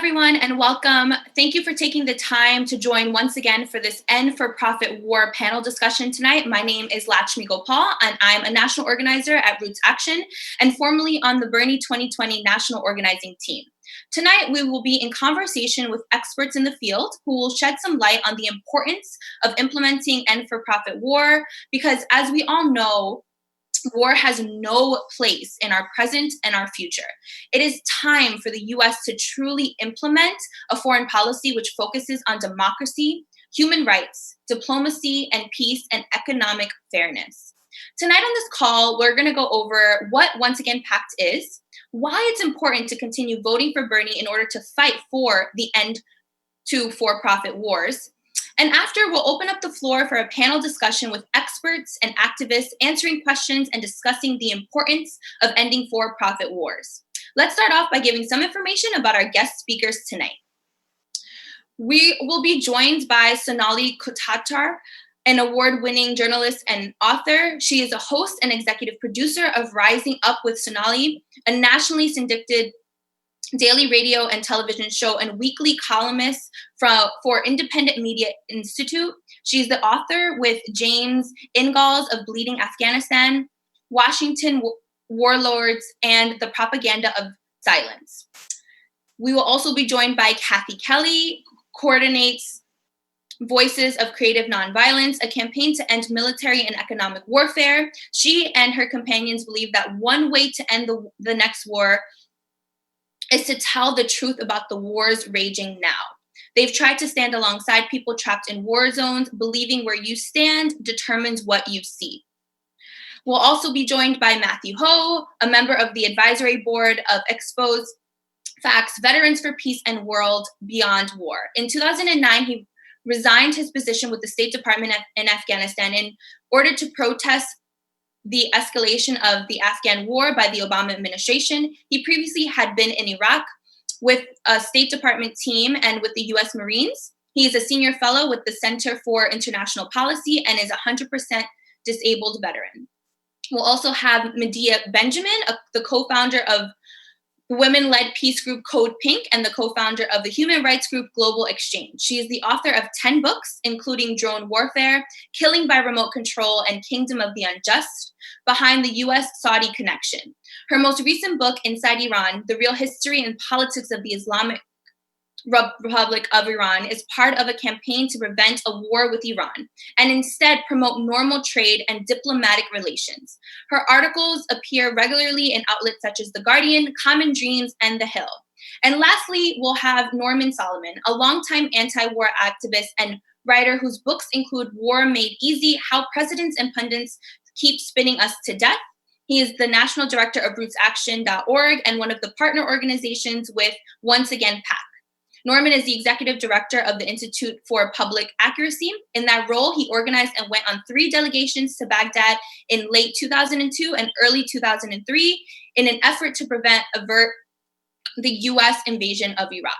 everyone, and welcome. Thank you for taking the time to join once again for this End for Profit War panel discussion tonight. My name is Lakshmi Gopal, and I'm a national organizer at Roots Action and formerly on the Bernie 2020 national organizing team. Tonight, we will be in conversation with experts in the field who will shed some light on the importance of implementing End for Profit War, because as we all know, war has no place in our present and our future. It is time for the US to truly implement a foreign policy which focuses on democracy, human rights, diplomacy, and peace and economic fairness. Tonight on this call, we're going to go over what Once Again Pact is, why it's important to continue voting for Bernie in order to fight for the end to for-profit wars. And after, we'll open up the floor for a panel discussion with experts and activists answering questions and discussing the importance of ending for-profit wars. Let's start off by giving some information about our guest speakers tonight. We will be joined by Sonali Kolhatkar, an award-winning journalist and author. She is a host and executive producer of Rising Up with Sonali, a nationally syndicated daily radio and television show and weekly columnist for Independent Media Institute. She's the author with James Ingalls of Bleeding Afghanistan, Washington Warlords, and The Propaganda of Silence. We will also be joined by Kathy Kelly, coordinates Voices of Creative Nonviolence, a campaign to end military and economic warfare. She and her companions believe that one way to end the next war is to tell the truth about the wars raging now. They've tried to stand alongside people trapped in war zones, believing where you stand determines what you see. We'll also be joined by Matthew Ho, a member of the advisory board of Expose Facts, Veterans for Peace and World Beyond War. In 2009, he resigned his position with the State Department in Afghanistan in order to protest the escalation of the Afghan war by the Obama administration. He previously had been in Iraq with a State Department team and with the US Marines. He is a senior fellow with the Center for International Policy and is a 100% disabled veteran. We'll also have Medea Benjamin, the co-founder of the women-led peace group Code Pink and the co-founder of the human rights group Global Exchange. She is the author of 10 books, including Drone Warfare, Killing by Remote Control, and Kingdom of the Unjust, behind the US-Saudi connection. Her most recent book, Inside Iran, The Real History and Politics of the Islamic Republic of Iran, is part of a campaign to prevent a war with Iran and instead promote normal trade and diplomatic relations. Her articles appear regularly in outlets such as The Guardian, Common Dreams, and The Hill. And lastly, we'll have Norman Solomon, a longtime anti-war activist and writer whose books include War Made Easy, How Presidents and Pundits Keep Spinning Us to Death. He is the national director of rootsaction.org and one of the partner organizations with Once Again Pact. Norman is the executive director of the Institute for Public Accuracy. In that role, he organized and went on 3 delegations to Baghdad in late 2002 and early 2003 in an effort to avert the US invasion of Iraq.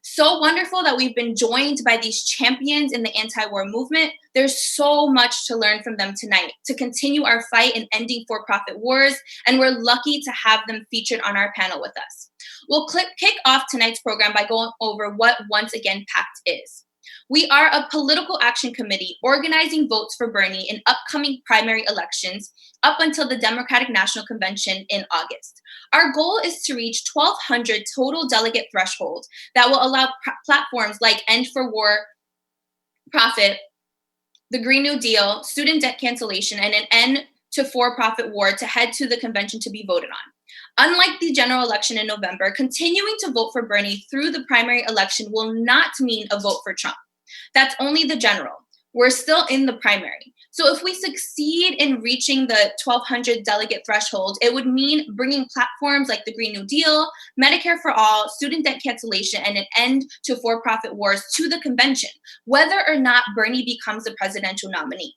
So wonderful that we've been joined by these champions in the anti-war movement. There's so much to learn from them tonight to continue our fight in ending for-profit wars, and we're lucky to have them featured on our panel with us. We'll kick off tonight's program by going over what Once Again Pact is. We are a political action committee organizing votes for Bernie in upcoming primary elections up until the Democratic National Convention in August. Our goal is to reach 1,200 total delegate threshold that will allow platforms like End for War Profit, the Green New Deal, student debt cancellation, and an end to for-profit war to head to the convention to be voted on. Unlike the general election in November, continuing to vote for Bernie through the primary election will not mean a vote for Trump. That's only the general. We're still in the primary. So if we succeed in reaching the 1,200 delegate threshold, it would mean bringing platforms like the Green New Deal, Medicare for All, student debt cancellation, and an end to for-profit wars to the convention, whether or not Bernie becomes the presidential nominee.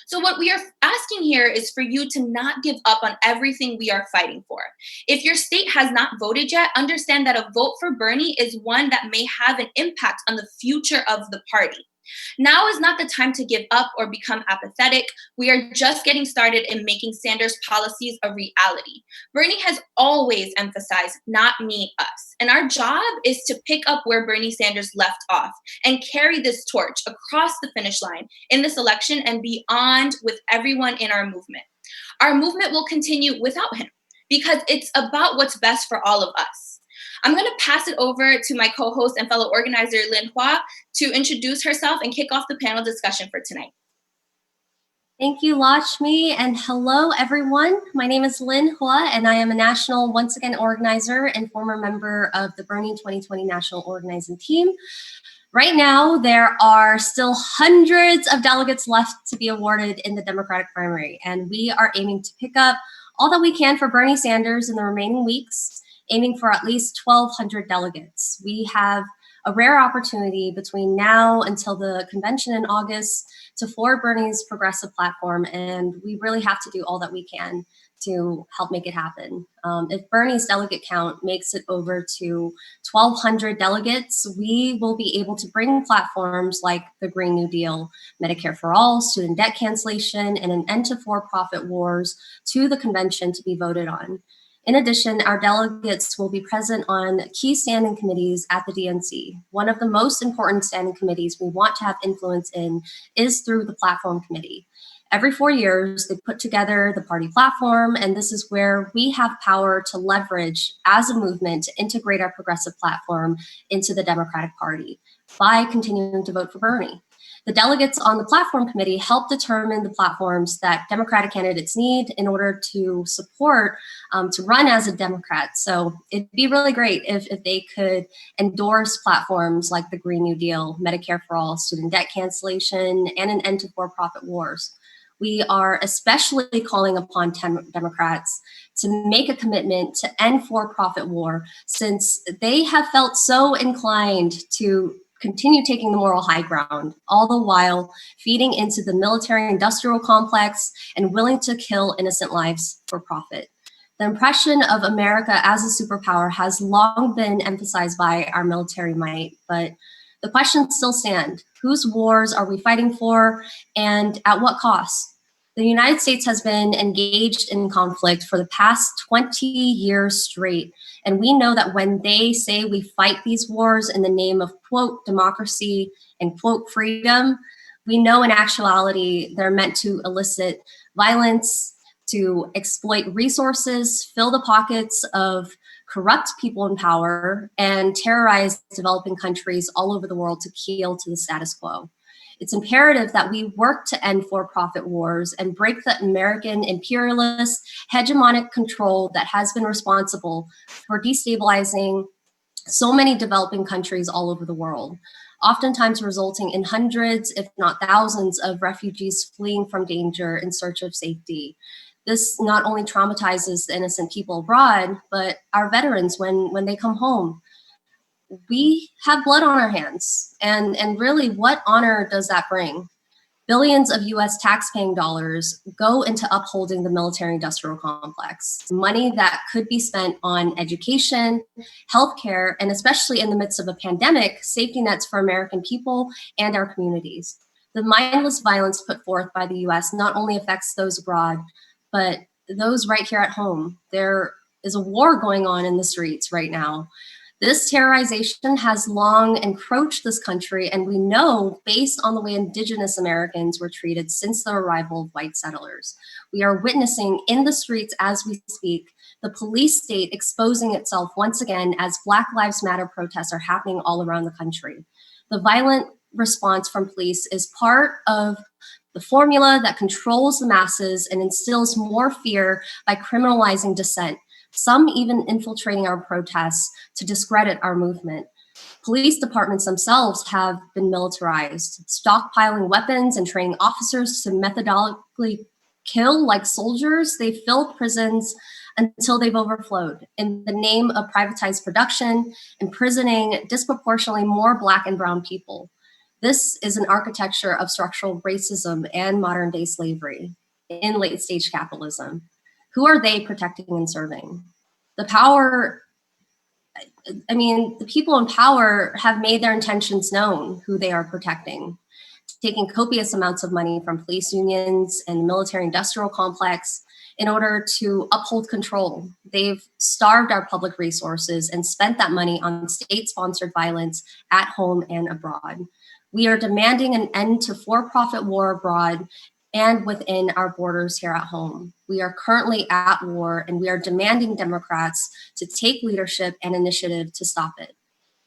So what we are asking here is for you to not give up on everything we are fighting for. If your state has not voted yet, understand that a vote for Bernie is one that may have an impact on the future of the party. Now is not the time to give up or become apathetic. We are just getting started in making Sanders' policies a reality. Bernie has always emphasized not me, us. And our job is to pick up where Bernie Sanders left off and carry this torch across the finish line in this election and beyond with everyone in our movement. Our movement will continue without him because it's about what's best for all of us. I'm going to pass it over to my co-host and fellow organizer, Lynn Hua, to introduce herself and kick off the panel discussion for tonight. Thank you, Lakshmi, and hello, everyone. My name is Lynn Hua, and I am a national, once again, organizer and former member of the Bernie 2020 National Organizing Team. Right now, there are still hundreds of delegates left to be awarded in the Democratic primary, and we are aiming to pick up all that we can for Bernie Sanders in the remaining weeks, aiming for at least 1,200 delegates. We have a rare opportunity between now until the convention in August to forward Bernie's progressive platform, and we really have to do all that we can to help make it happen. If Bernie's delegate count makes it over to 1,200 delegates, we will be able to bring platforms like the Green New Deal, Medicare for All, student debt cancellation, and an end to for-profit wars to the convention to be voted on. In addition, our delegates will be present on key standing committees at the DNC. One of the most important standing committees we want to have influence in is through the Platform Committee. Every 4 years, they put together the party platform, and this is where we have power to leverage as a movement to integrate our progressive platform into the Democratic Party by continuing to vote for Bernie. The delegates on the Platform Committee help determine the platforms that Democratic candidates need in order to support, to run as a Democrat. So it'd be really great if they could endorse platforms like the Green New Deal, Medicare for All, student debt cancellation, and an end to for-profit wars. We are especially calling upon Democrats to make a commitment to end for-profit war, since they have felt so inclined to continue taking the moral high ground, all the while feeding into the military-industrial complex and willing to kill innocent lives for profit. The impression of America as a superpower has long been emphasized by our military might, but the questions still stand. Whose wars are we fighting for, and at what cost? The United States has been engaged in conflict for the past 20 years straight, and we know that when they say we fight these wars in the name of, quote, democracy and, quote, freedom, we know in actuality they're meant to elicit violence, to exploit resources, fill the pockets of corrupt people in power, and terrorize developing countries all over the world to keel to the status quo. It's imperative that we work to end for-profit wars and break the American imperialist hegemonic control that has been responsible for destabilizing so many developing countries all over the world, oftentimes resulting in hundreds, if not thousands, of refugees fleeing from danger in search of safety. This not only traumatizes the innocent people abroad, but our veterans when they come home. We have blood on our hands, and really, what honor does that bring? Billions of US taxpaying dollars go into upholding the military-industrial complex, money that could be spent on education, healthcare, and especially in the midst of a pandemic, safety nets for American people and our communities. The mindless violence put forth by the US not only affects those abroad, but those right here at home. There is a war going on in the streets right now. This terrorization has long encroached this country, and we know, based on the way Indigenous Americans were treated since the arrival of white settlers. We are witnessing in the streets as we speak, the police state exposing itself once again as Black Lives Matter protests are happening all around the country. The violent response from police is part of the formula that controls the masses and instills more fear by criminalizing dissent, some even infiltrating our protests to discredit our movement. Police departments themselves have been militarized, stockpiling weapons and training officers to methodically kill like soldiers. They fill prisons until they've overflowed in the name of privatized production, imprisoning disproportionately more Black and brown people. This is an architecture of structural racism and modern day slavery in late stage capitalism. Who are they protecting and serving? The people in power have made their intentions known, who they are protecting, taking copious amounts of money from police unions and the military industrial complex, in order to uphold control. They've starved our public resources and spent that money on state-sponsored violence at home and abroad. We are demanding an end to for-profit war abroad and within our borders here at home. We are currently at war, and we are demanding Democrats to take leadership and initiative to stop it.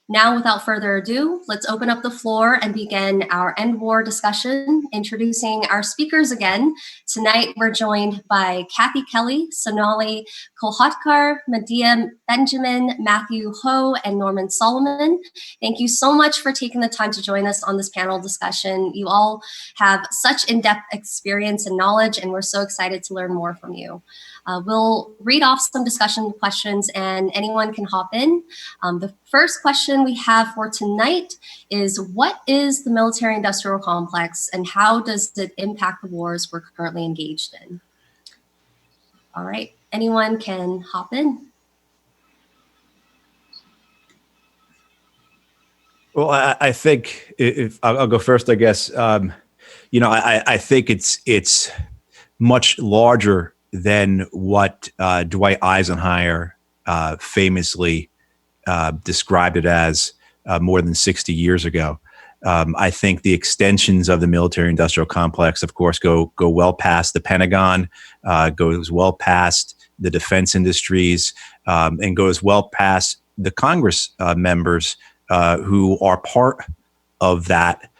Now, without further ado, let's open up the floor and begin our end war discussion. Introducing our speakers again. Tonight, we're joined by Kathy Kelly, Sonali Kolhatkar, Medea Benjamin, Matthew Ho, and Norman Solomon. Thank you so much for taking the time to join us on this panel discussion. You all have such in-depth experience and knowledge, and we're so excited to learn more from you. We'll read off some discussion questions and anyone can hop in. The first question we have for tonight is, what is the military-industrial complex and how does it impact the wars we're currently engaged in? All right, anyone can hop in. Well, I think if I'll go first, I guess. I think it's much larger than what Dwight Eisenhower famously described it as more than 60 years ago. I think the extensions of the military-industrial complex, of course, go well past the Pentagon, goes well past the defense industries, and goes well past the Congress members who are part of that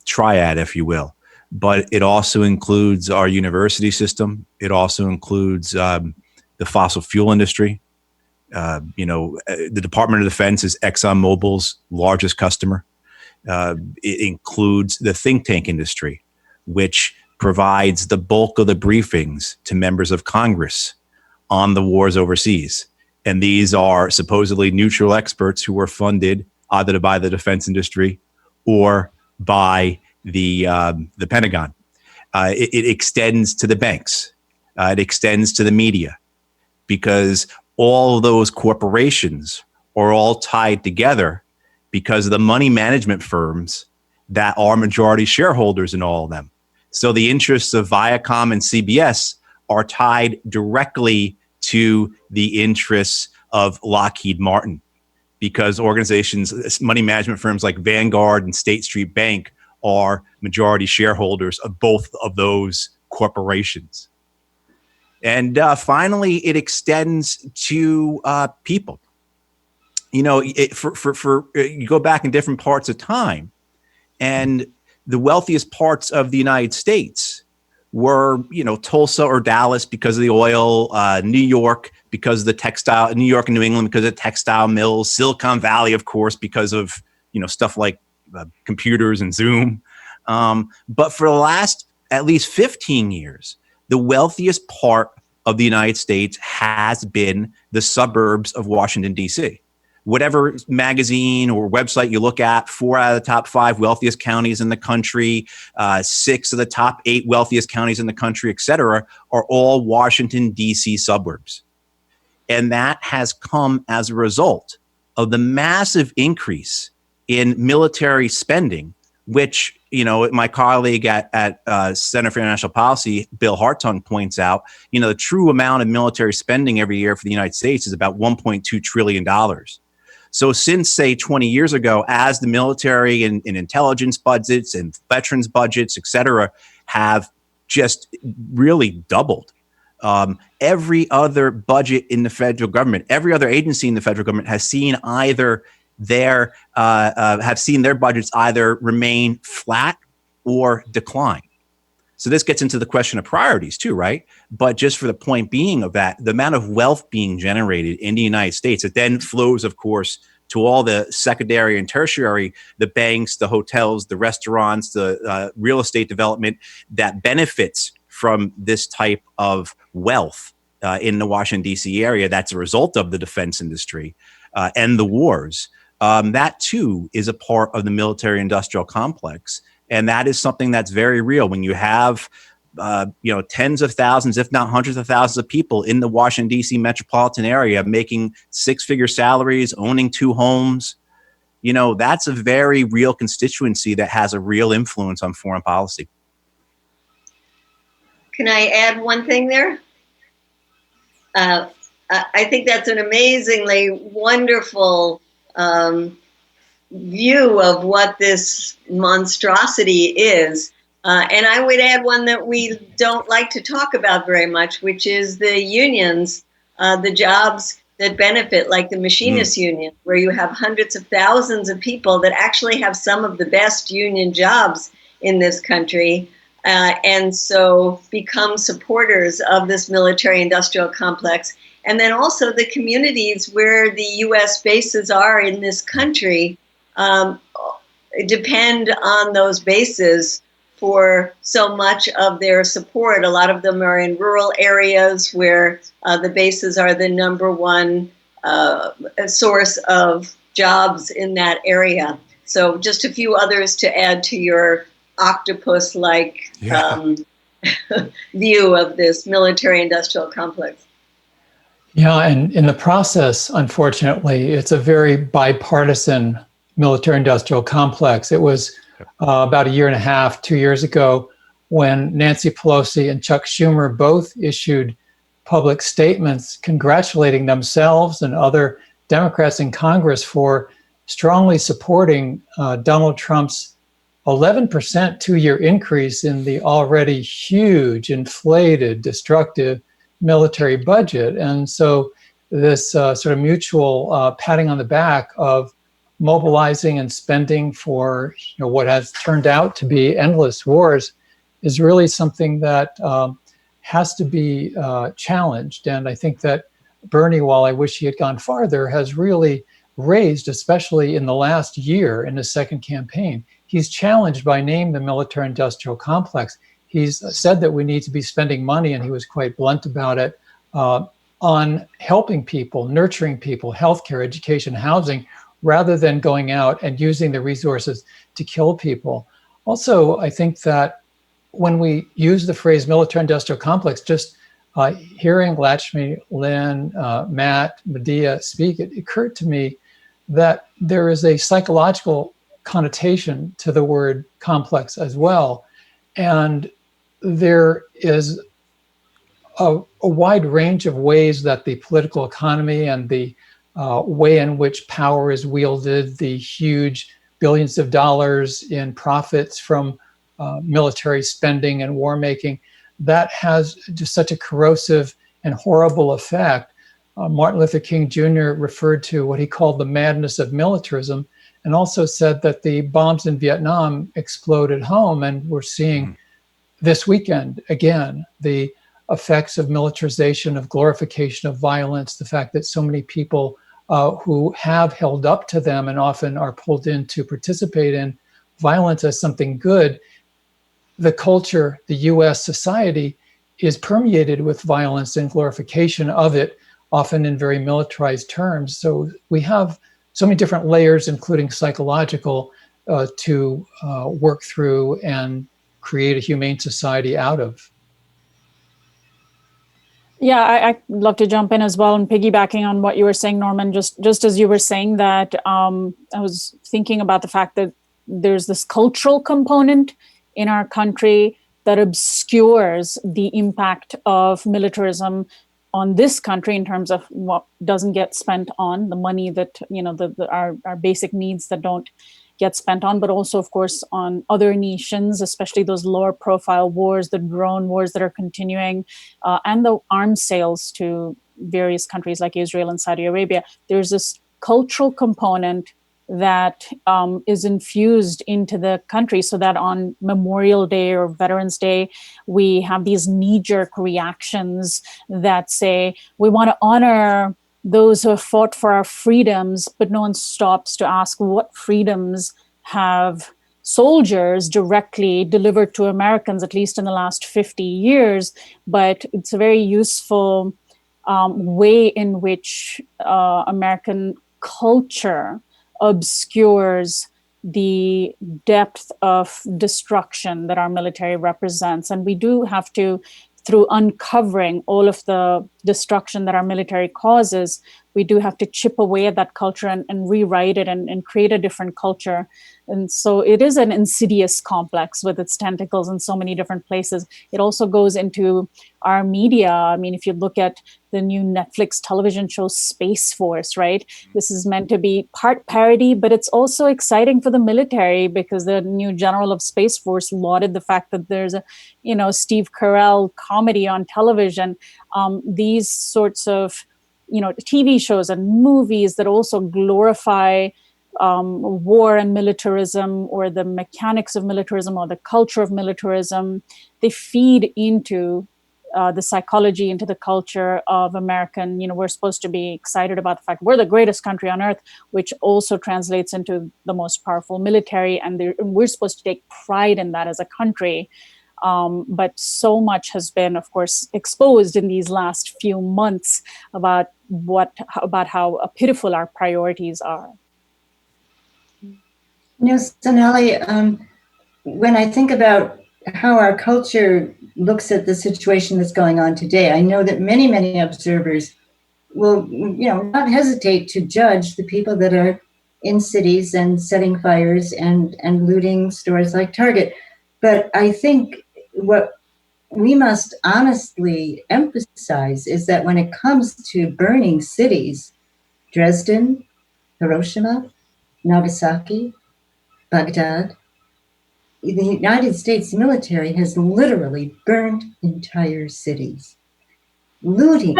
triad, if you will. But it also includes our university system. It also includes the fossil fuel industry. The Department of Defense is ExxonMobil's largest customer. It includes the think tank industry, which provides the bulk of the briefings to members of Congress on the wars overseas. And these are supposedly neutral experts who are funded either by the defense industry or by the Pentagon. It extends to the banks. It extends to the media, because all of those corporations are all tied together because of the money management firms that are majority shareholders in all of them. So the interests of Viacom and CBS are tied directly to the interests of Lockheed Martin, because organizations, money management firms like Vanguard and State Street Bank are majority shareholders of both of those corporations. And finally, it extends to people. You go back in different parts of time, and the wealthiest parts of the United States were, Tulsa or Dallas because of the oil, New York because of the textile, New York and New England because of textile mills, Silicon Valley, of course, because of, stuff like computers and Zoom. But for the last at least 15 years, the wealthiest part of the United States has been the suburbs of Washington, D.C. Whatever magazine or website you look at, 4 out of the top 5 wealthiest counties in the country, 6 of the top 8 wealthiest counties in the country, et cetera, are all Washington, D.C. suburbs. And that has come as a result of the massive increase in military spending, which, my colleague at Center for International Policy, Bill Hartung, points out, the true amount of military spending every year for the United States is about $1.2 trillion. So since, say, 20 years ago, as the military and intelligence budgets and veterans budgets, et cetera, have just really doubled, every other budget in the federal government, every other agency in the federal government has seen either their budgets either remain flat or decline. So this gets into the question of priorities too, right? But just for the point being of that, the amount of wealth being generated in the United States, it then flows, of course, to all the secondary and tertiary, the banks, the hotels, the restaurants, the real estate development that benefits from this type of wealth in the Washington, D.C. area. That's a result of the defense industry and the wars. That too is a part of the military-industrial complex, and that is something that's very real. When you have, tens of thousands, if not hundreds of thousands of people in the Washington, D.C. metropolitan area making 6-figure salaries, owning 2 homes, that's a very real constituency that has a real influence on foreign policy. Can I add one thing there? Uh, I think that's an amazingly wonderful view of what this monstrosity is. And I would add one that we don't like to talk about very much, which is the unions, the jobs that benefit, like the machinists union, where you have hundreds of thousands of people that actually have some of the best union jobs in this country. And so become supporters of this military industrial complex. And then also the communities where the US bases are in this country depend on those bases for so much of their support. A lot of them are in rural areas where the bases are the number one source of jobs in that area. So just a few others to add to your octopus-like view of this military-industrial complex. Yeah, and in the process, unfortunately, it's a very bipartisan military-industrial complex. It was about a year and a half, 2 years ago, when Nancy Pelosi and Chuck Schumer both issued public statements congratulating themselves and other Democrats in Congress for strongly supporting Donald Trump's 11% two-year increase in the already huge, inflated, destructive military budget. And so this sort of mutual patting on the back of mobilizing and spending for what has turned out to be endless wars is really something that has to be challenged. And I think that Bernie, while I wish he had gone farther, has really raised, especially in the last year in his second campaign, he's challenged by name the military-industrial complex. He's said that we need to be spending money, and he was quite blunt about it, on helping people, nurturing people, healthcare, education, housing, rather than going out and using the resources to kill people. Also, I think that when we use the phrase military-industrial complex, just hearing Lakshmi, Lynn, Matt, Medea speak, it occurred to me that there is a psychological connotation to the word complex as well. And there is a wide range of ways that the political economy and the way in which power is wielded, the huge billions of dollars in profits from military spending and war making, that has just such a corrosive and horrible effect. Martin Luther King Jr. referred to what he called the madness of militarism, and also said that the bombs in Vietnam exploded home. And we're seeing this weekend, again, the effects of militarization, of glorification of violence, the fact that so many people who have held up to them and often are pulled in to participate in violence as something good. The culture, the US society, is permeated with violence and glorification of it, often in very militarized terms. So we have so many different layers, including psychological, to work through and create a humane society out of. Yeah, I'd love to jump in as well, and piggybacking on what you were saying, Norman, just as you were saying that, I was thinking about the fact that there's this cultural component in our country that obscures the impact of militarism on this country in terms of what doesn't get spent on, the money that, our basic needs that don't get spent on, but also, of course, on other nations, especially those lower profile wars, the drone wars that are continuing, and the arms sales to various countries like Israel and Saudi Arabia. There's this cultural component that is infused into the country, so that on Memorial Day or Veterans Day, we have these knee-jerk reactions that say, we want to honor those who have fought for our freedoms, but no one stops to ask what freedoms have soldiers directly delivered to Americans, at least in the last 50 years. But it's a very useful way in which American culture obscures the depth of destruction that our military represents. And we do have to, through uncovering all of the destruction that our military causes, we do have to chip away at that culture and rewrite it and create a different culture. And so it is an insidious complex with its tentacles in so many different places. It also goes into our media. I mean, if you look at the new Netflix television show Space Force, right? This is meant to be part parody, but it's also exciting for the military because the new general of Space Force lauded the fact that there's a, Steve Carell comedy on television. These sorts of, TV shows and movies that also glorify war and militarism, or the mechanics of militarism, or the culture of militarism, they feed into the psychology, into the culture of American. We're supposed to be excited about the fact we're the greatest country on earth, which also translates into the most powerful military, and we're supposed to take pride in that as a country. But so much has been, of course, exposed in these last few months about how pitiful our priorities are. Sonali, when I think about how our culture looks at the situation that's going on today, I know that many, many observers will, not hesitate to judge the people that are in cities and setting fires and looting stores like Target. But I think what we must honestly emphasize is that when it comes to burning cities, Dresden, Hiroshima, Nagasaki, Baghdad, the United States military has literally burned entire cities. Looting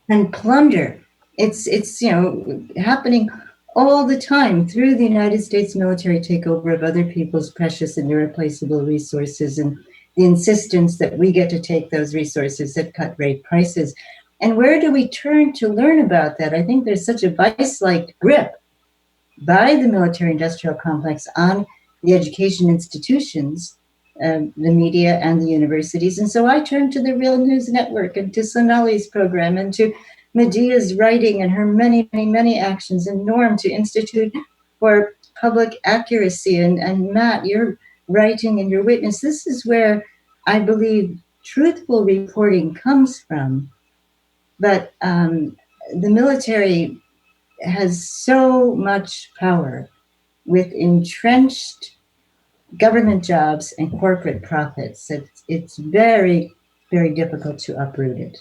and plunder. It's happening all the time through the United States military takeover of other people's precious and irreplaceable resources, and the insistence that we get to take those resources at cut rate prices. And where do we turn to learn about that? I think there's such a vice-like grip by the military-industrial complex on the education institutions, the media, and the universities. And so I turn to the Real News Network and to Sonali's program and to Medea's writing and her many, many, many actions, and Norm to Institute for Public Accuracy, and Matt, your writing and your witness. This is where I believe truthful reporting comes from. But the military has so much power with entrenched government jobs and corporate profits that it's very, very difficult to uproot it.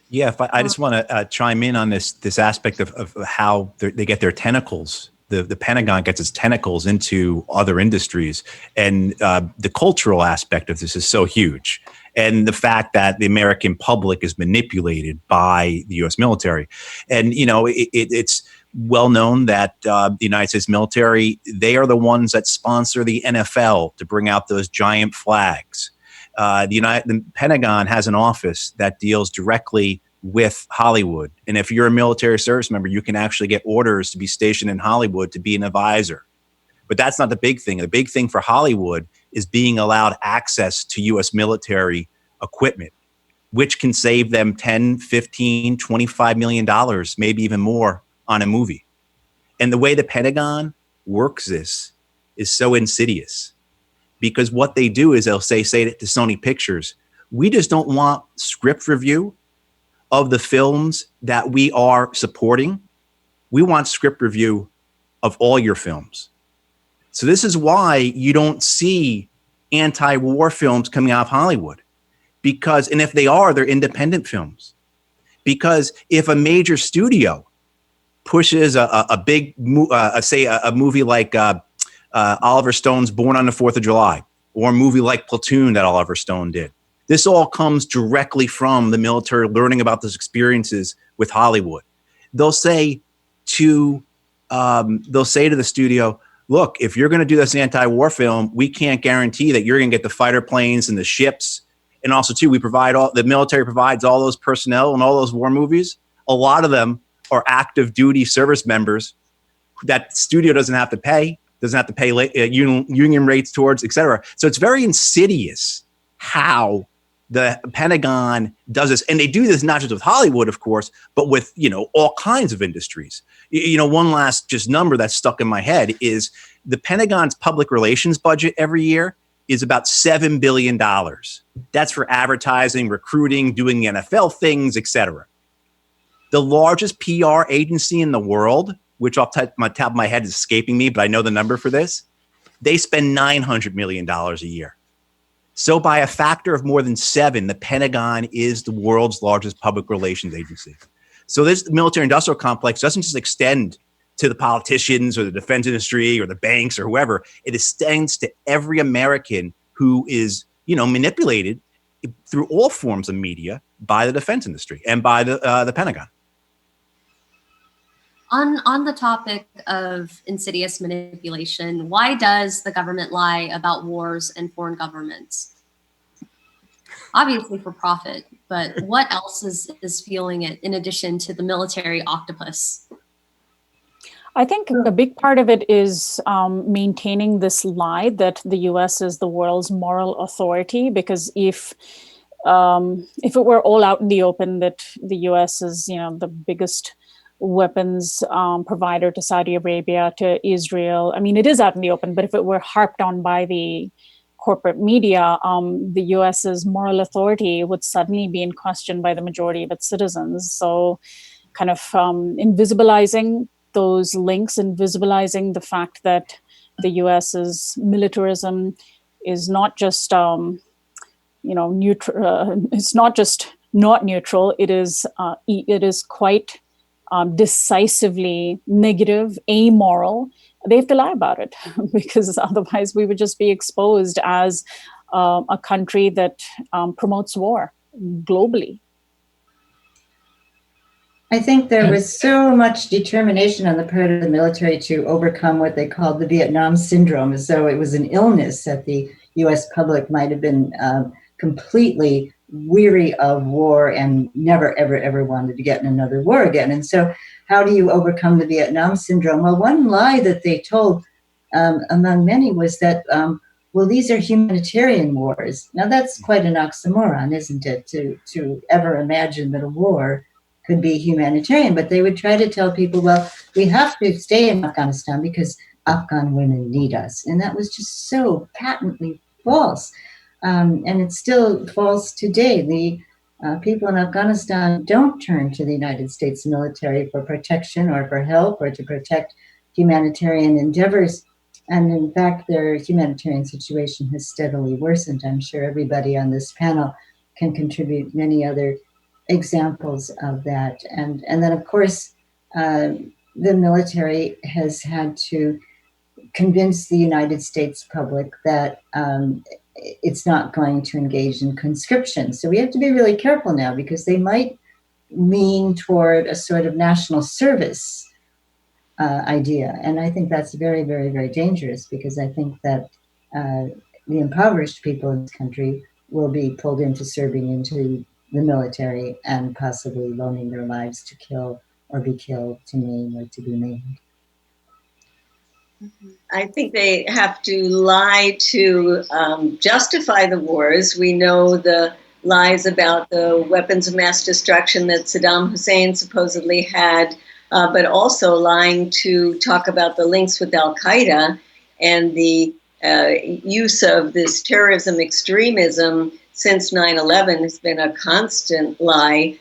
Yeah, if I just want to chime in on this aspect of how they get their tentacles. The Pentagon gets its tentacles into other industries, and the cultural aspect of this is so huge. And the fact that the American public is manipulated by the U.S. military. And, it's well known that the United States military, they are the ones that sponsor the NFL to bring out those giant flags. The Pentagon has an office that deals directly with Hollywood. And if you're a military service member, you can actually get orders to be stationed in Hollywood to be an advisor. But that's not the big thing. The big thing for Hollywood is being allowed access to U.S. military equipment, which can save them $10, $15, $25 million, maybe even more on a movie. And the way the Pentagon works this is so insidious, because what they do is they'll say to Sony Pictures, we just don't want script review of the films that we are supporting. We want script review of all your films. So this is why you don't see anti-war films coming out of Hollywood, because, and if they are, they're independent films. Because if a major studio pushes a big, say a movie like Oliver Stone's Born on the 4th of July, or a movie like Platoon that Oliver Stone did, this all comes directly from the military learning about those experiences with Hollywood. They'll say to the studio, look, if you're going to do this anti-war film, we can't guarantee that you're going to get the fighter planes and the ships. And also, too, the military provides all those personnel and all those war movies. A lot of them are active duty service members that studio doesn't have to pay union rates towards, et cetera. So it's very insidious how the Pentagon does this. And they do this not just with Hollywood, of course, but with, all kinds of industries. One last just number that's stuck in my head is the Pentagon's public relations budget every year is about $7 billion. That's for advertising, recruiting, doing the NFL things, et cetera. The largest PR agency in the world, which off the top of my head is escaping me, but I know the number for this, they spend $900 million a year. So by a factor of more than 7, the Pentagon is the world's largest public relations agency. So this military-industrial complex doesn't just extend to the politicians or the defense industry or the banks or whoever. It extends to every American who is, manipulated through all forms of media by the defense industry and by the Pentagon. On the topic of insidious manipulation, why does the government lie about wars and foreign governments? Obviously for profit, but what else is fueling it in addition to the military octopus? I think a big part of it is maintaining this lie that the U.S. is the world's moral authority, because if it were all out in the open that the U.S. is, the biggest weapons provider to Saudi Arabia, to Israel. I mean, it is out in the open, but if it were harped on by the corporate media, the US's moral authority would suddenly be in question by the majority of its citizens. So kind of invisibilizing those links, invisibilizing the fact that the US's militarism is not just, neutral. It's not just not neutral. It is quite decisively negative, amoral. They have to lie about it because otherwise we would just be exposed as a country that promotes war globally. I think there was so much determination on the part of the military to overcome what they called the Vietnam syndrome, as though it was an illness that the U.S. public might have been completely weary of war and never, ever, ever wanted to get in another war again. And so how do you overcome the Vietnam syndrome? Well, one lie that they told among many was that, these are humanitarian wars. Now that's quite an oxymoron, isn't it, to ever imagine that a war could be humanitarian. But they would try to tell people, well, we have to stay in Afghanistan because Afghan women need us. And that was just so patently false. And it's still false today. The people in Afghanistan don't turn to the United States military for protection or for help or to protect humanitarian endeavors. And in fact, their humanitarian situation has steadily worsened. I'm sure everybody on this panel can contribute many other examples of that. And then, of course, the military has had to convince the United States public that it's not going to engage in conscription. So we have to be really careful now because they might lean toward a sort of national service idea. And I think that's very, very, very dangerous because I think that the impoverished people in this country will be pulled into serving into the military and possibly loaning their lives to kill or be killed, to maim or to be maimed. I think they have to lie to justify the wars. We know the lies about the weapons of mass destruction that Saddam Hussein supposedly had, but also lying to talk about the links with Al-Qaeda and the use of this terrorism extremism since 9/11 has been a constant lie,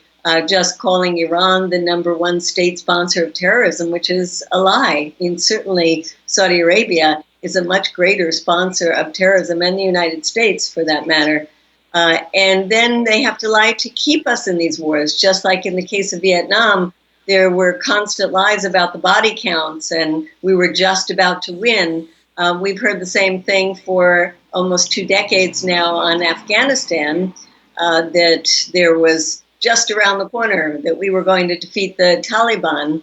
just calling Iran the #1 state sponsor of terrorism, which is a lie. And certainly Saudi Arabia is a much greater sponsor of terrorism, and the United States for that matter. And then they have to lie to keep us in these wars, just like in the case of Vietnam. There were constant lies about the body counts, and we were just about to win. We've heard the same thing for almost 2 decades now on Afghanistan, that there was just around the corner that we were going to defeat the Taliban.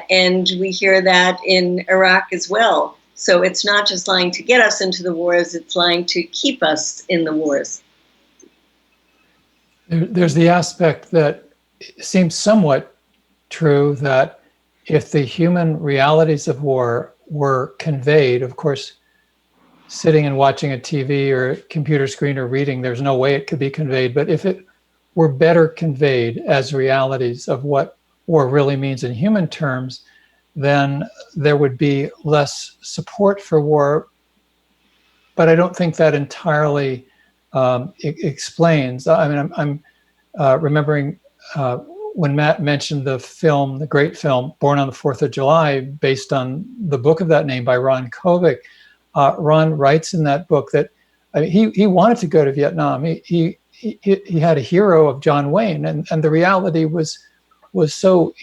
And we hear that in Iraq as well. So it's not just lying to get us into the wars, it's lying to keep us in the wars. There's the aspect that seems somewhat true, that if the human realities of war were conveyed, of course, sitting and watching a TV or a computer screen or reading, there's no way it could be conveyed. But if it were better conveyed as realities of what war really means in human terms, then there would be less support for war. But I don't think that entirely explains. I mean, I'm remembering when Matt mentioned the film, the great film, Born on the 4th of July, based on the book of that name by Ron Kovic, Ron writes in that book that he wanted to go to Vietnam. He had a hero of John Wayne, and the reality was so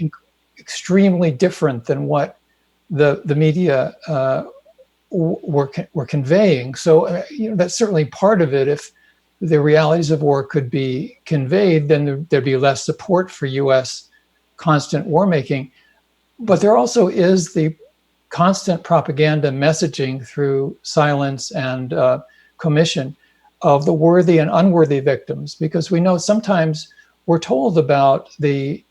extremely different than what the media were conveying. So that's certainly part of it. If the realities of war could be conveyed, then there'd be less support for U.S. constant war making. But there also is the constant propaganda messaging through silence and commission of the worthy and unworthy victims, because we know sometimes we're told about the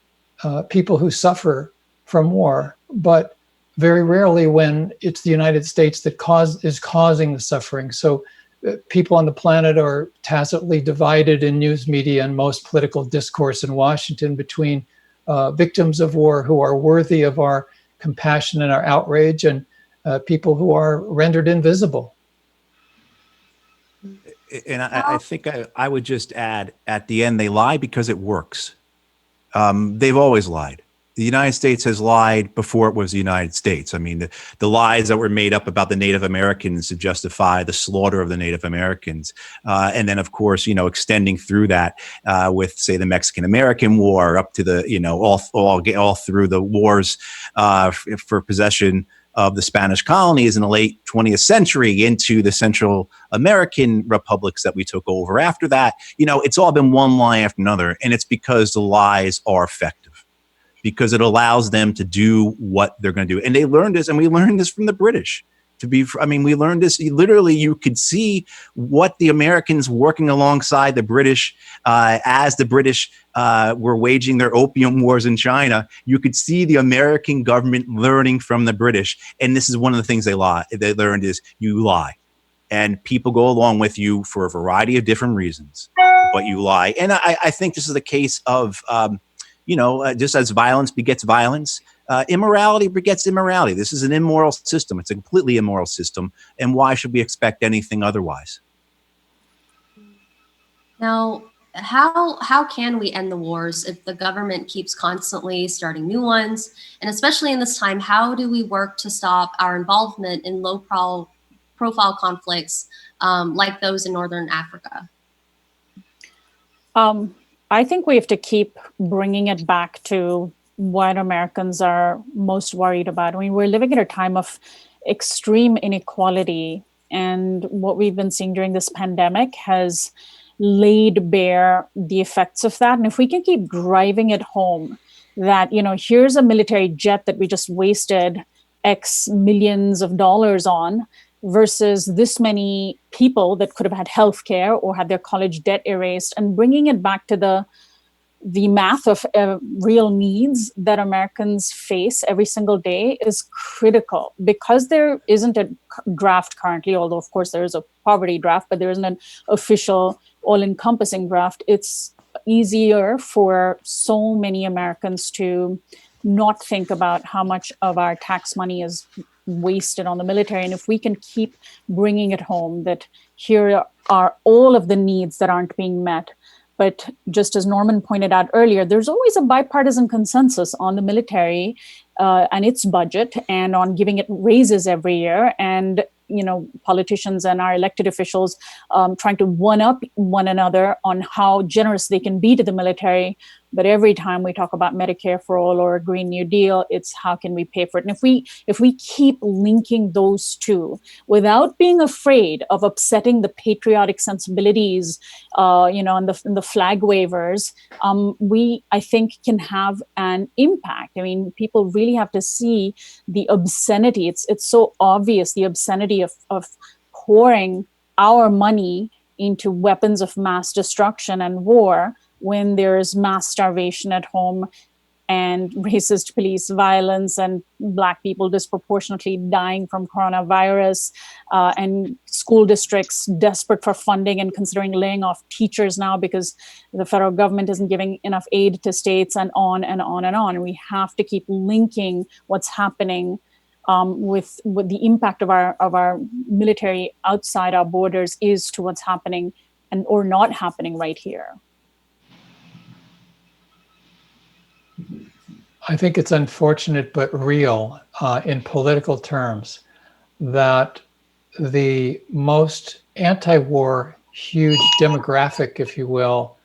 people who suffer from war, but very rarely when it's the United States that is causing the suffering. So people on the planet are tacitly divided in news media and most political discourse in Washington between victims of war who are worthy of our compassion and our outrage, and people who are rendered invisible. And I think I would just add, at the end, they lie because it works. They've always lied. The United States has lied before it was the United States. I mean, the lies that were made up about the Native Americans to justify the slaughter of the Native Americans. And then, of course, extending through that with, say, the Mexican-American War up to the, all through the wars for possession of the Spanish colonies in the late 20th century into the Central American republics that we took over after that. It's all been one lie after another. And it's because the lies are effective, because it allows them to do what they're going to do. And they learned this, and we learned this from the British. We learned this, literally, you could see what the Americans working alongside the British as the British were waging their opium wars in China. You could see the American government learning from the British. And this is one of the things they learned is you lie. And people go along with you for a variety of different reasons, but you lie. And I think this is the case of, just as violence begets violence, immorality begets immorality. This is an immoral system. It's a completely immoral system. And why should we expect anything otherwise? Now, how can we end the wars if the government keeps constantly starting new ones? And especially in this time, how do we work to stop our involvement in low-profile conflicts like those in Northern Africa? I think we have to keep bringing it back to what Americans are most worried about. I mean, we're living in a time of extreme inequality, and what we've been seeing during this pandemic has laid bare the effects of that. And if we can keep driving it home that, here's a military jet that we just wasted X millions of dollars on, versus this many people that could have had healthcare or had their college debt erased, and bringing it back to the math of real needs that Americans face every single day is critical, because there isn't a draft currently, although of course there is a poverty draft, but there isn't an official all-encompassing draft. It's easier for so many Americans to not think about how much of our tax money is wasted on the military. And if we can keep bringing it home that here are all of the needs that aren't being met, but just as Norman pointed out earlier, there's always a bipartisan consensus on the military and its budget, and on giving it raises every year, and politicians and our elected officials trying to one-up one another on how generous they can be to the military. But every time we talk about Medicare for all or a Green New Deal, it's how can we pay for it? And if we keep linking those two without being afraid of upsetting the patriotic sensibilities, and the flag wavers, we, I think, can have an impact. I mean, people really have to see the obscenity. It's so obvious, the obscenity of pouring our money into weapons of mass destruction and war, when there's mass starvation at home and racist police violence and Black people disproportionately dying from coronavirus, and school districts desperate for funding and considering laying off teachers now because the federal government isn't giving enough aid to states, and on and on and on. And we have to keep linking what's happening with the impact of our military outside our borders is to what's happening or not happening right here. I think it's unfortunate but real in political terms that the most anti-war, huge demographic, if you will,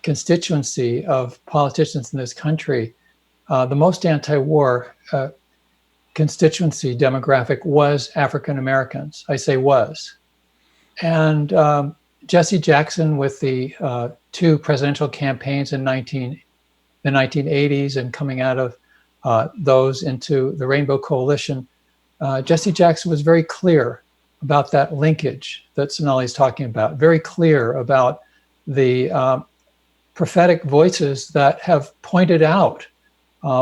constituency of politicians in this country, the most anti-war constituency demographic was African Americans. I say was. And Jesse Jackson, with the two presidential campaigns in the 1980s and coming out of those into the Rainbow Coalition, Jesse Jackson was very clear about that linkage that Sonali is talking about, very clear about the prophetic voices that have pointed out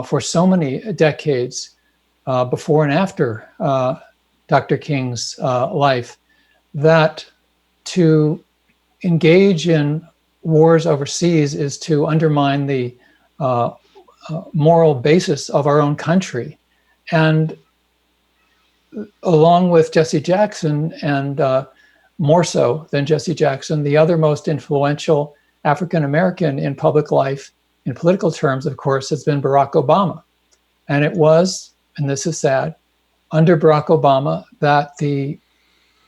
for so many decades before and after Dr. King's life, that to engage in wars overseas is to undermine the moral basis of our own country. And along with Jesse Jackson, and more so than Jesse Jackson, the other most influential African American in public life, in political terms, of course, has been Barack Obama. And it was, and this is sad, under Barack Obama that the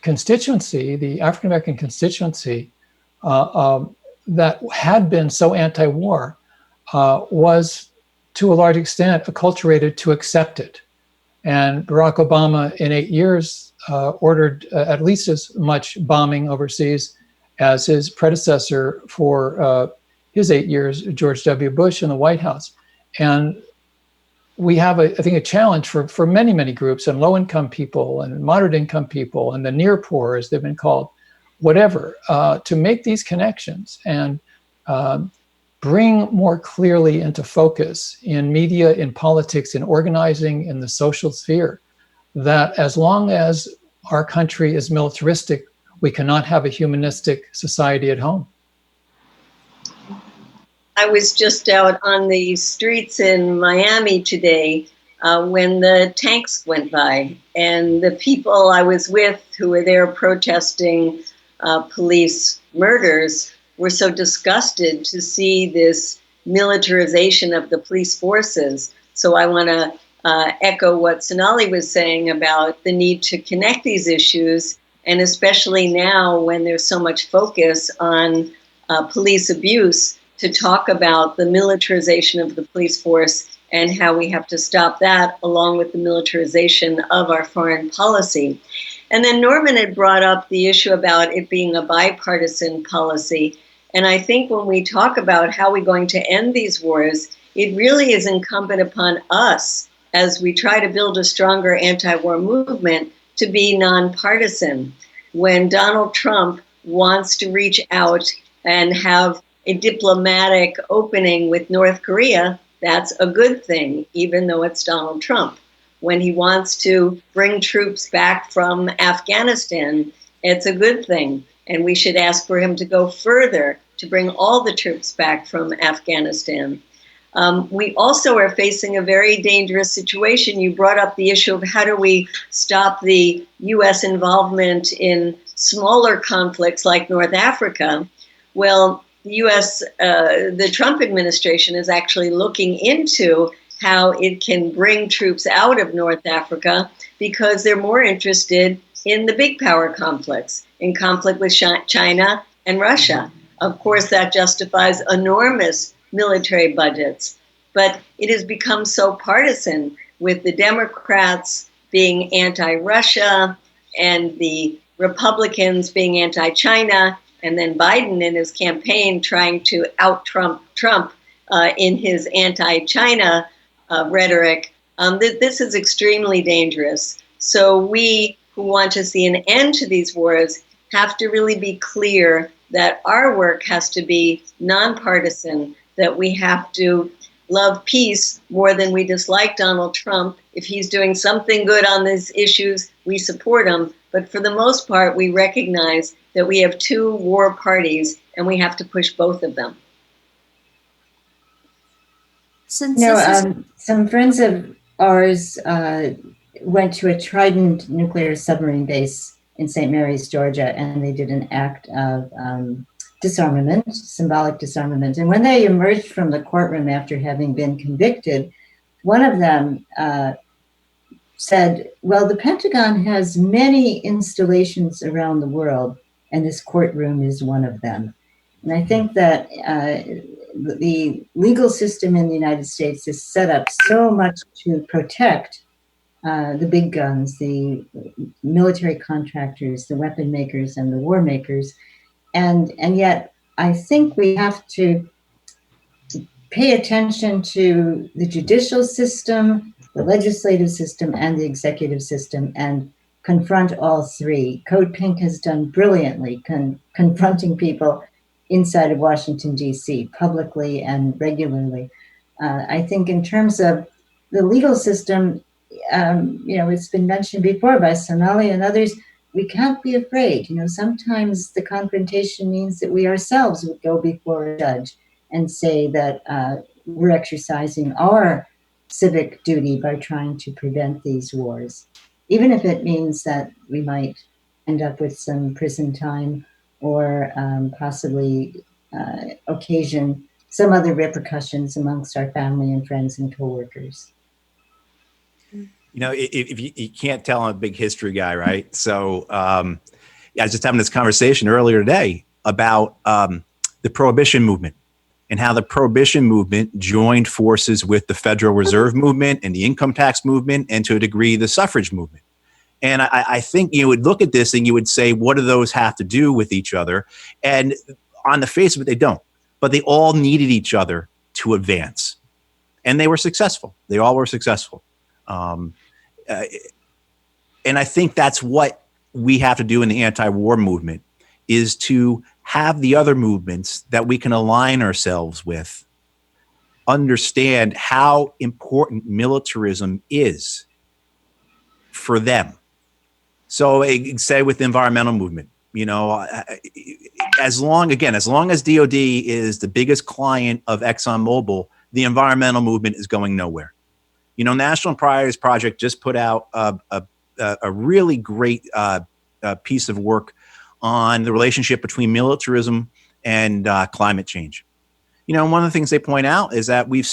constituency, the African American constituency that had been so anti-war was to a large extent acculturated to accept it. And Barack Obama in 8 years ordered at least as much bombing overseas as his predecessor for his 8 years, George W. Bush in the White House. And we have, I think, a challenge for many, many groups, and low-income people and moderate-income people and the near poor, as they've been called, whatever, to make these connections and bring more clearly into focus in media, in politics, in organizing, in the social sphere, that as long as our country is militaristic, we cannot have a humanistic society at home. I was just out on the streets in Miami today when the tanks went by, and the people I was with who were there protesting police murders were so disgusted to see this militarization of the police forces. So I want to echo what Sonali was saying about the need to connect these issues, and especially now when there's so much focus on police abuse, to talk about the militarization of the police force and how we have to stop that, along with the militarization of our foreign policy. And then Norman had brought up the issue about it being a bipartisan policy. And I think when we talk about how we're going to end these wars, it really is incumbent upon us, as we try to build a stronger anti-war movement, to be nonpartisan. When Donald Trump wants to reach out and have a diplomatic opening with North Korea, that's a good thing, even though it's Donald Trump. When he wants to bring troops back from Afghanistan, it's a good thing. And we should ask for him to go further, to bring all the troops back from Afghanistan. We also are facing a very dangerous situation. You brought up the issue of how do we stop the U.S. involvement in smaller conflicts like North Africa. Well, the Trump administration is actually looking into how it can bring troops out of North Africa because they're more interested in the big power conflicts, in conflict with China and Russia. Of course, that justifies enormous military budgets, but it has become so partisan, with the Democrats being anti-Russia and the Republicans being anti-China, and then Biden in his campaign trying to out-Trump Trump in his anti-China rhetoric. This is extremely dangerous. So we who want to see an end to these wars have to really be clear that our work has to be nonpartisan, that we have to love peace more than we dislike Donald Trump. If he's doing something good on these issues, we support him. But for the most part, we recognize that we have two war parties and we have to push both of them. Some friends of ours went to a Trident nuclear submarine base in St. Mary's, Georgia, and they did an act of disarmament, symbolic disarmament. And when they emerged from the courtroom after having been convicted, one of them said, well, the Pentagon has many installations around the world, and this courtroom is one of them. And I think that the legal system in the United States is set up so much to protect the big guns, the military contractors, the weapon makers, and the war makers. And yet, I think we have to pay attention to the judicial system, the legislative system, and the executive system, and confront all three. Code Pink has done brilliantly confronting people inside of Washington, D.C., publicly and regularly. I think in terms of the legal system, it's been mentioned before by Sonali and others, we can't be afraid. Sometimes the confrontation means that we ourselves would go before a judge and say that we're exercising our civic duty by trying to prevent these wars, even if it means that we might end up with some prison time or possibly occasion some other repercussions amongst our family and friends and coworkers. If you can't tell, I'm a big history guy, right? So I was just having this conversation earlier today about the Prohibition movement and how the Prohibition movement joined forces with the Federal Reserve movement and the income tax movement, and to a degree, the suffrage movement. And I think you would look at this and you would say, what do those have to do with each other? And on the face of it, they don't. But they all needed each other to advance. And they were successful. They all were successful. And I think that's what we have to do in the anti-war movement, is to have the other movements that we can align ourselves with understand how important militarism is for them. So say with the environmental movement, as long as DOD is the biggest client of ExxonMobil, the environmental movement is going nowhere. National Priorities Project just put out a really great piece of work on the relationship between militarism and climate change. One of the things they point out is that we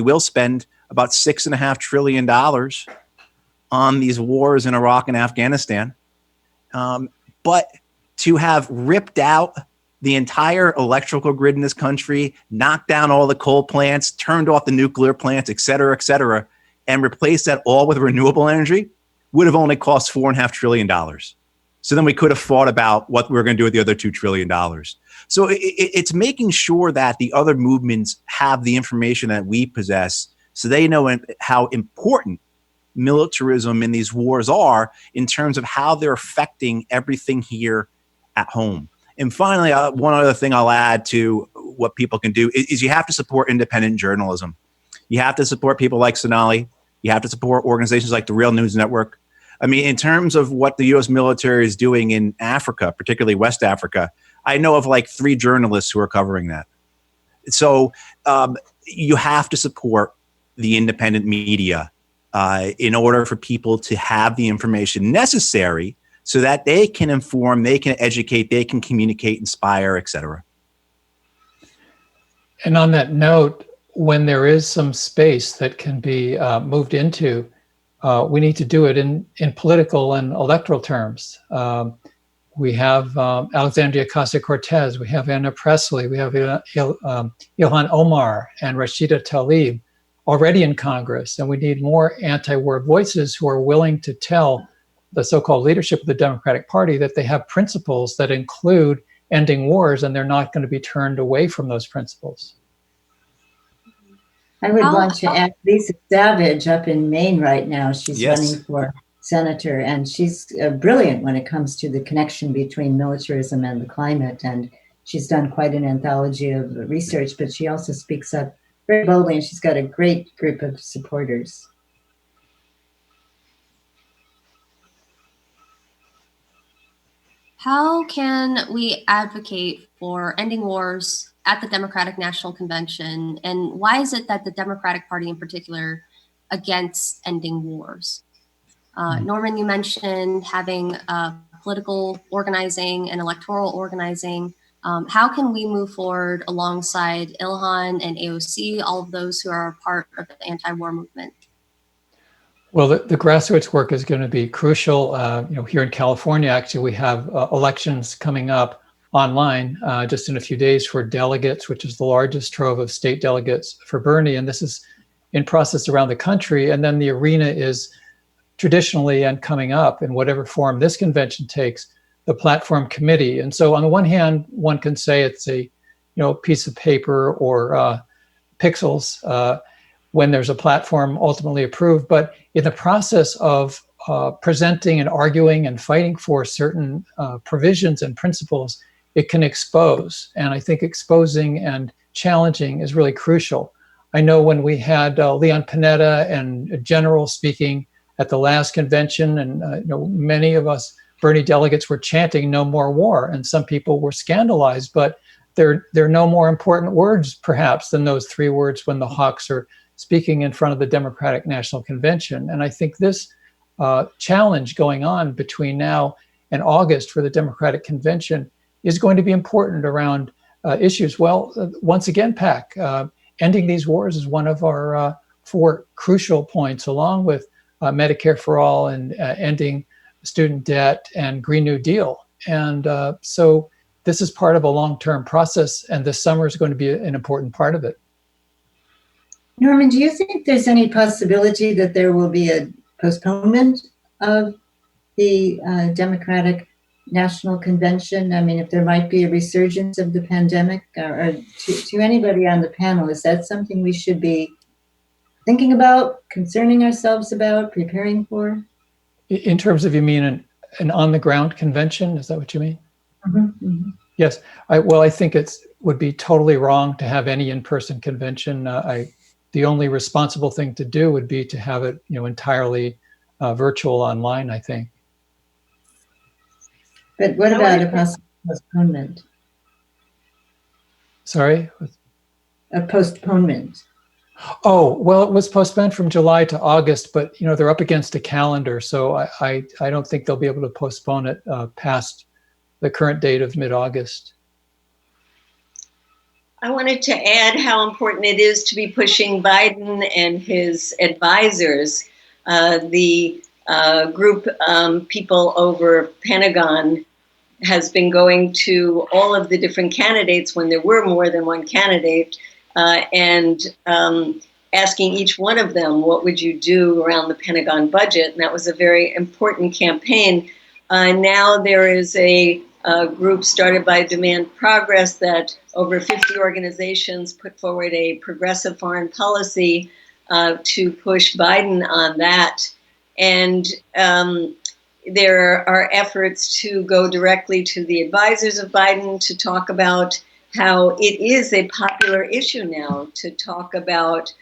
will spend about $6.5 trillion on these wars in Iraq and Afghanistan. But to have ripped out the entire electrical grid in this country, knocked down all the coal plants, turned off the nuclear plants, et cetera, and replaced that all with renewable energy would have only cost $4.5 trillion. So then we could have thought about what we're going to do with the other $2 trillion. So it's making sure that the other movements have the information that we possess, so they know how important militarism in these wars are in terms of how they're affecting everything here at home. And finally, one other thing I'll add to what people can do is you have to support independent journalism. You have to support people like Sonali. You have to support organizations like the Real News Network. I mean, in terms of what the U.S. military is doing in Africa, particularly West Africa, I know of like 3 journalists who are covering that. So you have to support the independent media in order for people to have the information necessary so that they can inform, they can educate, they can communicate, inspire, et cetera. And on that note, when there is some space that can be moved into, we need to do it in political and electoral terms. We have Alexandria Ocasio-Cortez, we have Anna Presley, we have Ilhan Omar and Rashida Tlaib already in Congress, and we need more anti-war voices who are willing to tell the so-called leadership of the Democratic Party that they have principles that include ending wars, and they're not going to be turned away from those principles. I would want to add Lisa Savage up in Maine right now. She's running for senator, and she's brilliant when it comes to the connection between militarism and the climate. And she's done quite an anthology of research, but she also speaks up very boldly, and she's got a great group of supporters. How can we advocate for ending wars at the Democratic National Convention? And why is it that the Democratic Party in particular against ending wars? Norman, you mentioned having political organizing and electoral organizing. How can we move forward alongside Ilhan and AOC, all of those who are part of the anti-war movement? Well, the grassroots work is going to be crucial. Here in California, actually, we have elections coming up online just in a few days for delegates, which is the largest trove of state delegates for Bernie. And this is in process around the country. And then the arena is traditionally and coming up in whatever form this convention takes, the platform committee. And so on the one hand, one can say it's a piece of paper or pixels when there's a platform ultimately approved. But in the process of presenting and arguing and fighting for certain provisions and principles, it can expose. And I think exposing and challenging is really crucial. I know when we had Leon Panetta and General speaking at the last convention, and many of us Bernie delegates were chanting "No more war," and some people were scandalized. But there are no more important words, perhaps, than those three words when the Hawks are speaking in front of the Democratic National Convention. And I think this challenge going on between now and August for the Democratic Convention is going to be important around issues. Well, once again, PAC, ending these wars is one of our four crucial points, along with Medicare for all and ending student debt and Green New Deal. And so this is part of a long-term process, and this summer is going to be an important part of it. Norman, do you think there's any possibility that there will be a postponement of the Democratic National Convention? I mean, if there might be a resurgence of the pandemic, or to anybody on the panel, is that something we should be thinking about, concerning ourselves about, preparing for? In terms of, you mean an on-the-ground convention? Is that what you mean? Mm-hmm, mm-hmm. Yes. I think it would be totally wrong to have any in-person convention. The only responsible thing to do would be to have it, entirely virtual online, I think. But what about a possible postponement? Sorry? A postponement. Oh, well, it was postponed from July to August, but they're up against a calendar, so I don't think they'll be able to postpone it past the current date of mid-August. I wanted to add how important it is to be pushing Biden and his advisors, the group People Over Pentagon has been going to all of the different candidates when there were more than one candidate and asking each one of them, what would you do around the Pentagon budget? And that was a very important campaign. Now there is a group started by Demand Progress that over 50 organizations put forward a progressive foreign policy to push Biden on that. And there are efforts to go directly to the advisors of Biden to talk about how it is a popular issue now to talk about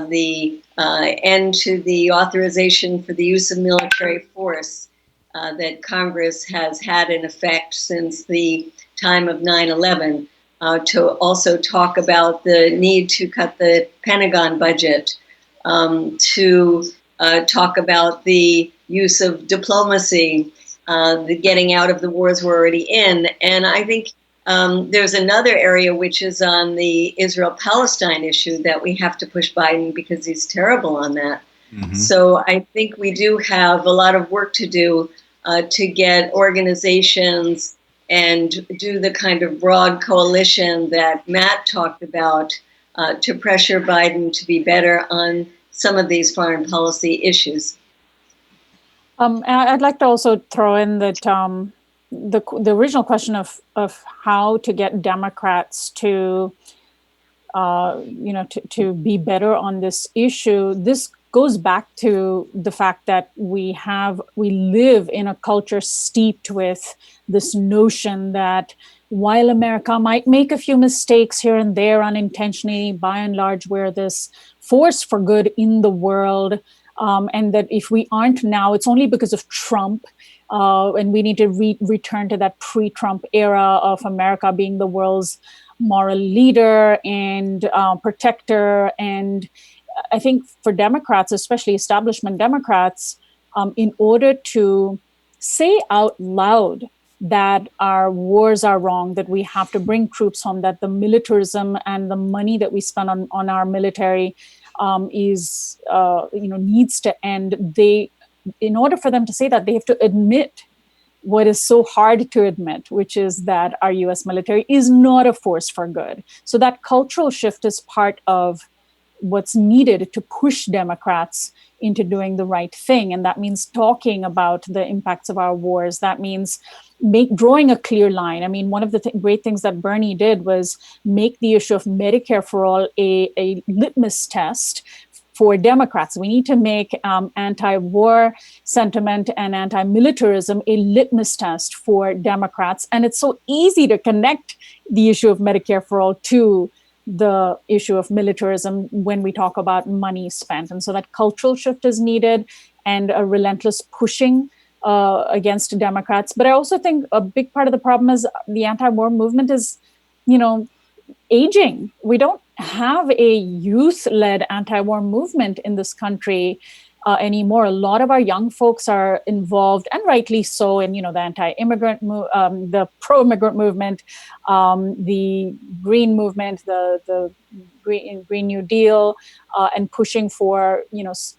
the end to the authorization for the use of military force that Congress has had in effect since the time of 9/11, to also talk about the need to cut the Pentagon budget, to talk about the use of diplomacy, the getting out of the wars we're already in. And I think there's another area which is on the Israel-Palestine issue that we have to push Biden because he's terrible on that. Mm-hmm. So I think we do have a lot of work to do to get organizations and do the kind of broad coalition that Matt talked about to pressure Biden to be better on some of these foreign policy issues. I'd like to also throw in that the original question of how to get Democrats to be better on this issue. This goes back to the fact that we live in a culture steeped with this notion that while America might make a few mistakes here and there unintentionally, by and large, we're this force for good in the world. And that if we aren't now, it's only because of Trump. And we need to return to that pre-Trump era of America being the world's moral leader and protector. And I think for Democrats, especially establishment Democrats, in order to say out loud that our wars are wrong, that we have to bring troops home, that the militarism and the money that we spend on our military is needs to end. In order for them to say that, they have to admit what is so hard to admit, which is that our US military is not a force for good. So that cultural shift is part of what's needed to push Democrats into doing the right thing. And that means talking about the impacts of our wars. That means drawing a clear line. I mean, one of the great things that Bernie did was make the issue of Medicare for all a litmus test for Democrats. We need to make anti-war sentiment and anti-militarism a litmus test for Democrats. And it's so easy to connect the issue of Medicare for all to the issue of militarism when we talk about money spent. And so that cultural shift is needed, and a relentless pushing against Democrats. But I also think a big part of the problem is the anti-war movement is, aging. We don't have a youth-led anti-war movement in this country anymore. A lot of our young folks are involved, and rightly so, in the anti-immigrant, the pro-immigrant movement, the green movement, the Green New Deal, and pushing for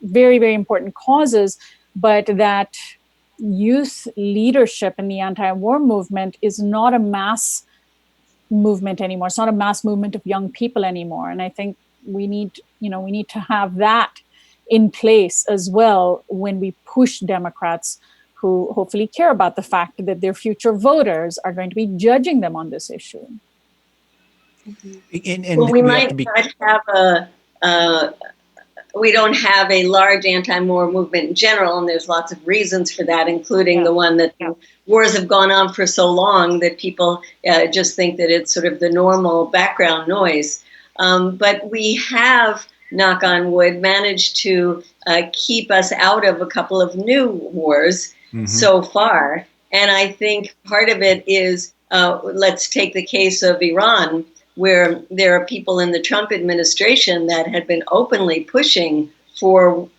very, very important causes. But that youth leadership in the anti-war movement is not a mass movement anymore. It's not a mass movement of young people anymore. And I think we need to have that in place as well when we push Democrats who hopefully care about the fact that their future voters are going to be judging them on this issue. Well, we might not have we don't have a large anti-war movement in general, and there's lots of reasons for that, including the one that wars have gone on for so long that people just think that it's sort of the normal background noise. But we have, knock on wood, managed to keep us out of a couple of new wars so far. And I think part of it is, let's take the case of Iran, where there are people in the Trump administration that had been openly pushing for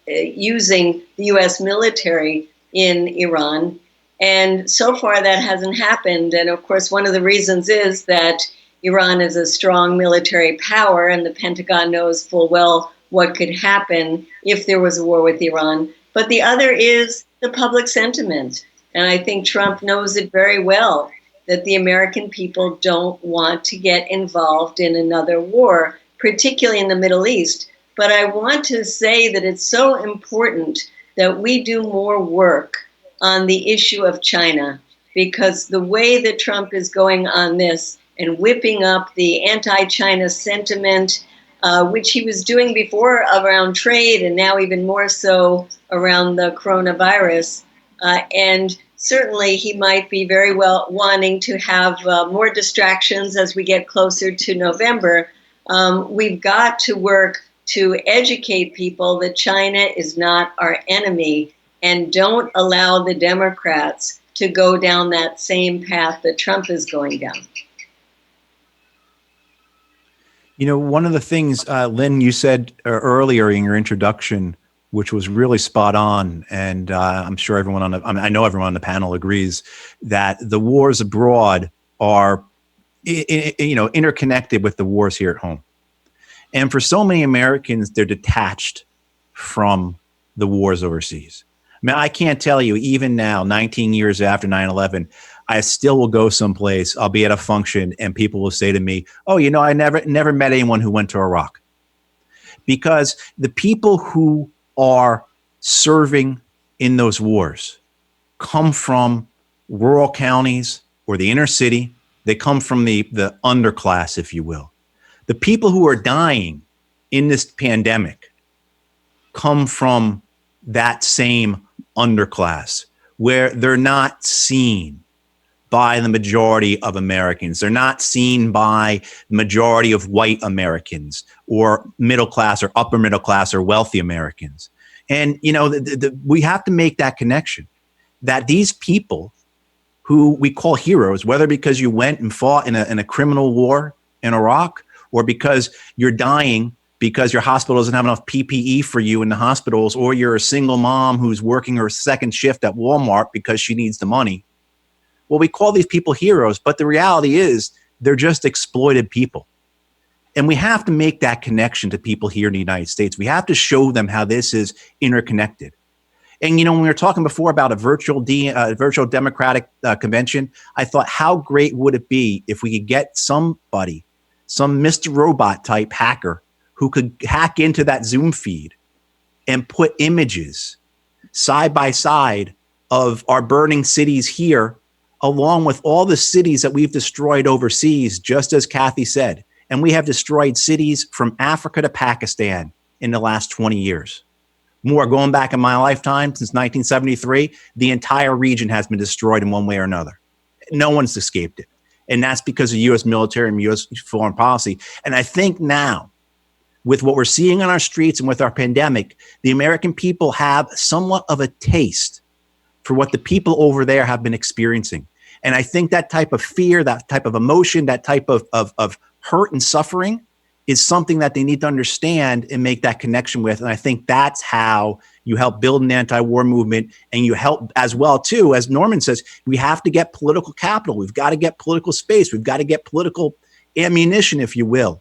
using the U.S. military in Iran. And so far that hasn't happened. And of course, one of the reasons is that Iran is a strong military power, and the Pentagon knows full well what could happen if there was a war with Iran. But the other is the public sentiment. And I think Trump knows it very well, that the American people don't want to get involved in another war, particularly in the Middle East. But I want to say that it's so important that we do more work on the issue of China, because the way that Trump is going on this and whipping up the anti-China sentiment, which he was doing before around trade and now even more so around the coronavirus, and certainly he might be very well wanting to have more distractions as we get closer to November. We've got to work to educate people that China is not our enemy, and don't allow the Democrats to go down that same path that Trump is going down. One of the things, Lynn, you said earlier in your introduction, which was really spot on, and I'm sure I know everyone on the panel agrees, that the wars abroad are, interconnected with the wars here at home. And for so many Americans, they're detached from the wars overseas. I mean, I can't tell you, even now, 19 years after 9/11, I still will go someplace, I'll be at a function, and people will say to me, oh, I never met anyone who went to Iraq. Because the people who are serving in those wars come from rural counties or the inner city. They come from the underclass, if you will. The people who are dying in this pandemic come from that same underclass, where they're not seen by the majority of Americans. They're not seen by the majority of white Americans or middle class or upper middle class or wealthy Americans. And, we have to make that connection, that these people who we call heroes, whether because you went and fought in a criminal war in Iraq, or because you're dying because your hospital doesn't have enough PPE for you in the hospitals, or you're a single mom who's working her second shift at Walmart because she needs the money. Well, we call these people heroes, but the reality is they're just exploited people. And we have to make that connection to people here in the United States. We have to show them how this is interconnected. And, when we were talking before about a virtual Democratic convention, I thought, how great would it be if we could get somebody, some Mr. Robot type hacker who could hack into that Zoom feed and put images side by side of our burning cities here, along with all the cities that we've destroyed overseas, just as Kathy said. And we have destroyed cities from Africa to Pakistan in the last 20 years. More going back in my lifetime, since 1973, the entire region has been destroyed in one way or another. No one's escaped it. And that's because of U.S. military and U.S. foreign policy. And I think now, with what we're seeing on our streets and with our pandemic, the American people have somewhat of a taste for what the people over there have been experiencing. And I think that type of fear, that type of emotion, that type of hurt and suffering is something that they need to understand and make that connection with. And I think that's how you help build an anti-war movement, and you help as well, too, as Norman says, we have to get political capital. We've got to get political space. We've got to get political ammunition, if you will,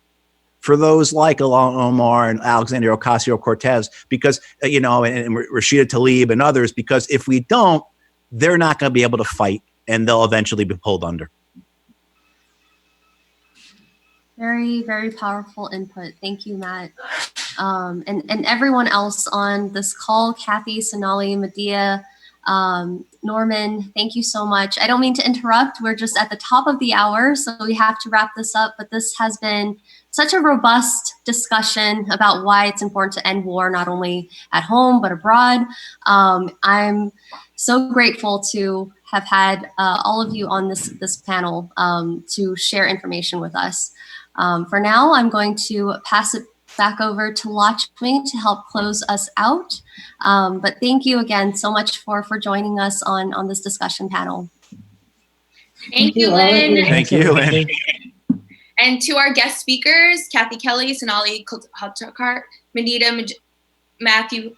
for those like Ilhan Omar and Alexandria Ocasio-Cortez, because, and Rashida Tlaib and others, because if we don't, they're not going to be able to fight, and they'll eventually be pulled under. Very, very powerful input. Thank you, Matt. And everyone else on this call, Kathy, Sonali, Medea, Norman, thank you so much. I don't mean to interrupt. We're just at the top of the hour, so we have to wrap this up. But this has been such a robust discussion about why it's important to end war, not only at home, but abroad. I'm so grateful to have had all of you on this panel to share information with us. For now, I'm going to pass it back over to Lakshmi to help close us out. But thank you again so much for joining us on this discussion panel. Thank you, Lynn. Thank you, Lynn. And to our guest speakers, Kathy Kelly, Sonali Kolhatkar, Medea, Matthew,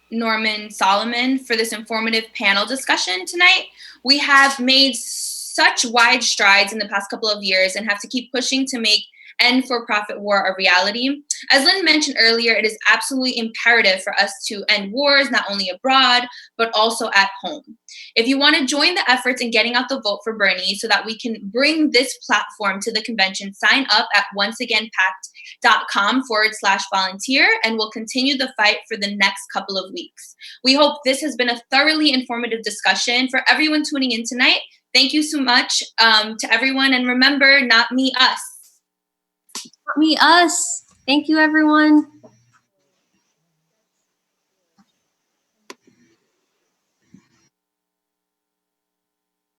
Norman, Solomon, for this informative panel discussion tonight. We have made such wide strides in the past couple of years and have to keep pushing to make end for-profit war a reality. As Lynn mentioned earlier, it is absolutely imperative for us to end wars, not only abroad, but also at home. If you want to join the efforts in getting out the vote for Bernie so that we can bring this platform to the convention, sign up at onceagainpact.com/volunteer, and we'll continue the fight for the next couple of weeks. We hope this has been a thoroughly informative discussion. For everyone tuning in tonight, thank you so much to everyone. And remember, not me, us. Not me, us. Thank you, everyone.